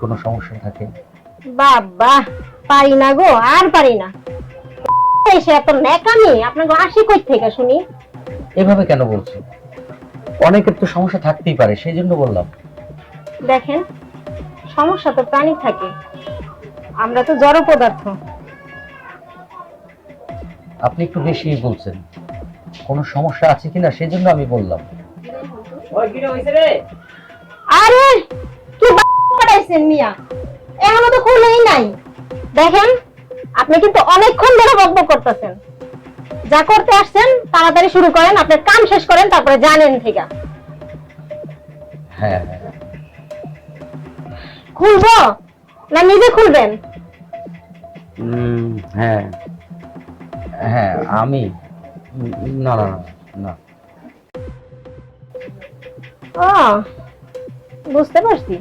কোনো সমস্যা থাকে। বাবা, পারি না গো, আর পারি না। এসে এত ন্যাকামি আপনাকে আসি কই থেকে শুনি? এভাবে কেন বলছো? অনেকের তো সমস্যা থাকতেই পারে, সেই জন্য বললাম। দেখেন, সমস্যা তো প্রাণী থাকে, আমরা তো জড় পদার্থ। আপনি একটু বেশি বলছেন। কোনো সমস্যা আছে কিনা সেই জন্য আমি বললাম। আরে কি পড়াইছেন মিয়া, এখনো তো খুলেই নাই। দেখেন, আপনি কিন্তু অনেকক্ষণ ধরে বকবক করতেছেন। যা করতে আসছেন তাড়াতাড়ি শুরু করেন, আপনার কাম শেষ করেন, তারপরে জানেন ঠিক আছে। হ্যাঁ হ্যাঁ খুলবো না নিজে খুলবেন? হ্যাঁ হ্যাঁ আমি না না না না। ও, বুঝতে পারছি।